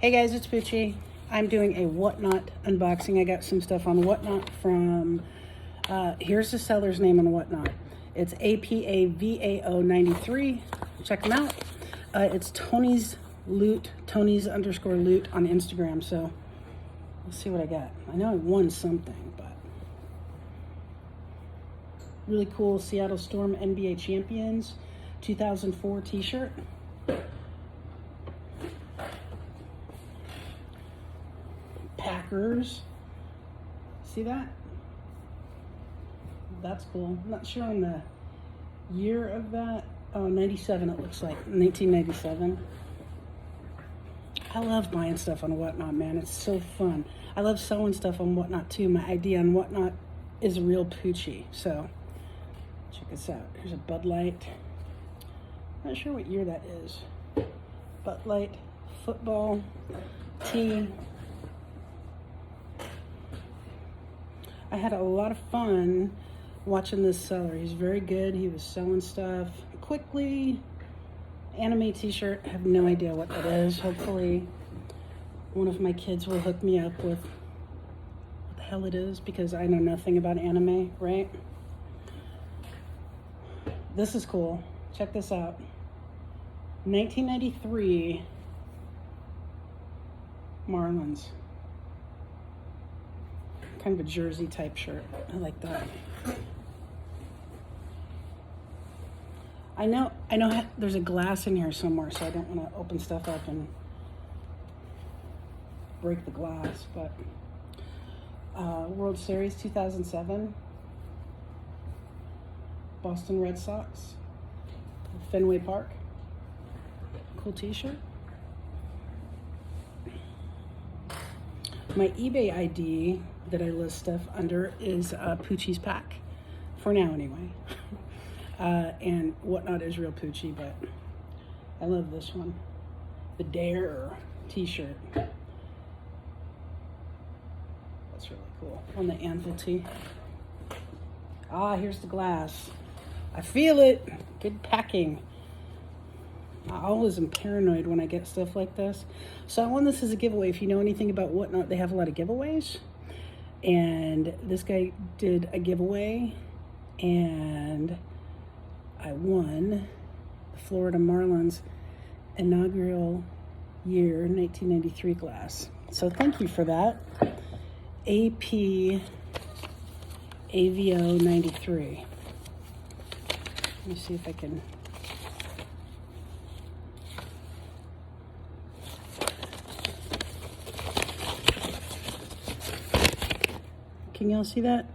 Hey guys, it's Poochie. I'm doing a WhatNot unboxing. I got some stuff on WhatNot from, here's the seller's name on WhatNot. It's APAVAO93. Check them out. It's Tony's Loot, Tony's_loot on Instagram. So let's see what I got. I know I won something, but really cool Seattle Storm NBA Champions 2004 t-shirt. Packers. See that? That's cool. I'm not sure on the year of that. Oh, 97 it looks like. 1997. I love buying stuff on WhatNot, man. It's so fun. I love selling stuff on WhatNot too. My idea on WhatNot is a real Poochie. So check this out. Here's a Bud Light. Not sure what year that is. Bud Light football tee. I had a lot of fun watching this seller. He's very good. He was selling stuff quickly. Anime t-shirt. I have no idea what that is. Hopefully one of my kids will hook me up with what the hell it is, because I know nothing about anime, right? This is cool. Check this out. 1993 Marlins. Kind of a jersey type shirt. I like that. I know there's a glass in here somewhere, so I don't want to open stuff up and break the glass, but World Series 2007, Boston Red Sox, Fenway Park. Cool t-shirt. My eBay ID that I list stuff under is Poochie's Pack, for now anyway. And WhatNot is real Poochie, but I love this one. The Dare t-shirt. That's really cool. On the anvil tee. Ah, here's the glass. I feel it. Good packing. I always am paranoid when I get stuff like this. So I won this as a giveaway. If you know anything about WhatNot, they have a lot of giveaways. And this guy did a giveaway, and I won the Florida Marlins inaugural year 1993 glass. So thank you for that. APAVO 93. Let me see if I can. Can y'all see that?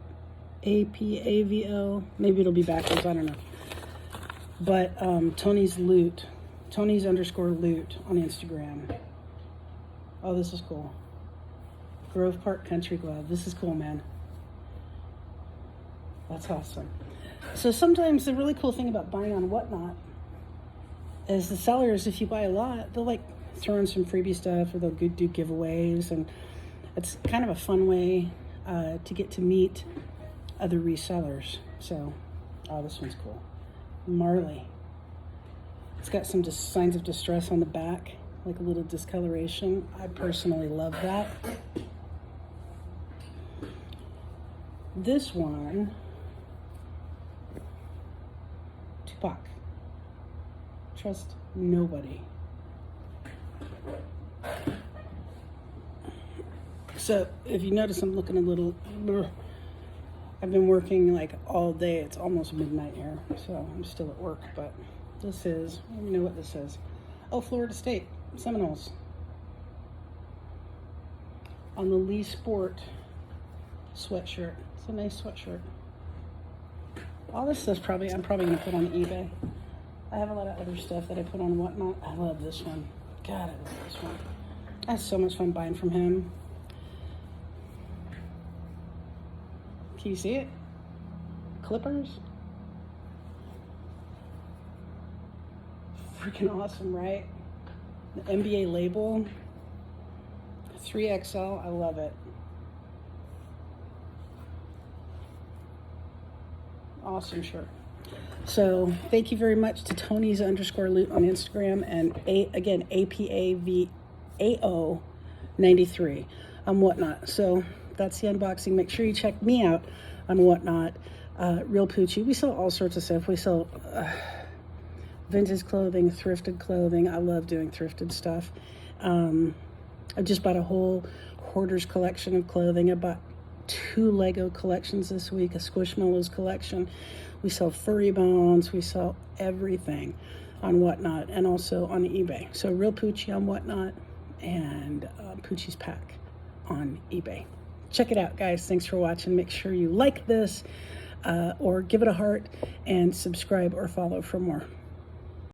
APAVO. Maybe it'll be backwards. I don't know. But Tony's Loot. Tony's_loot on Instagram. Oh, this is cool. Grove Park Country Club. This is cool, man. That's awesome. So sometimes the really cool thing about buying on WhatNot is the sellers, if you buy a lot, they'll like throw in some freebie stuff, or they'll do giveaways, and it's kind of a fun way to get to meet other resellers. So, oh, this one's cool. Marley. It's got some signs of distress on the back, like a little discoloration. I personally love that. This one, Tupac. Trust nobody. So if you notice, I'm looking a little, I've been working like all day. It's almost midnight here, so I'm still at work, but this is, let me know what this is. Oh, Florida State Seminoles. On the Lee Sport sweatshirt. It's a nice sweatshirt. All this stuff's I'm probably gonna put on eBay. I have a lot of other stuff that I put on WhatNot. I love this one. God, I love this one. I had so much fun buying from him. Can you see it? Clippers. Freaking awesome, right? The NBA label. 3XL. I love it. Awesome shirt. So thank you very much to Tony's_loot on Instagram, and again, APAVO AO93 on WhatNot. So that's the unboxing. Make sure you check me out on WhatNot. Real Poochie. We sell all sorts of stuff. We sell vintage clothing, thrifted clothing. I love doing thrifted stuff. I just bought a whole hoarder's collection of clothing. I bought 2 Lego collections this week, a Squishmallows collection. We sell furry bones. We sell everything on WhatNot and also on eBay. So Real Poochie on WhatNot and Poochie's Pack on eBay. Check it out, guys. Thanks for watching. Make sure you like this or give it a heart and subscribe or follow for more.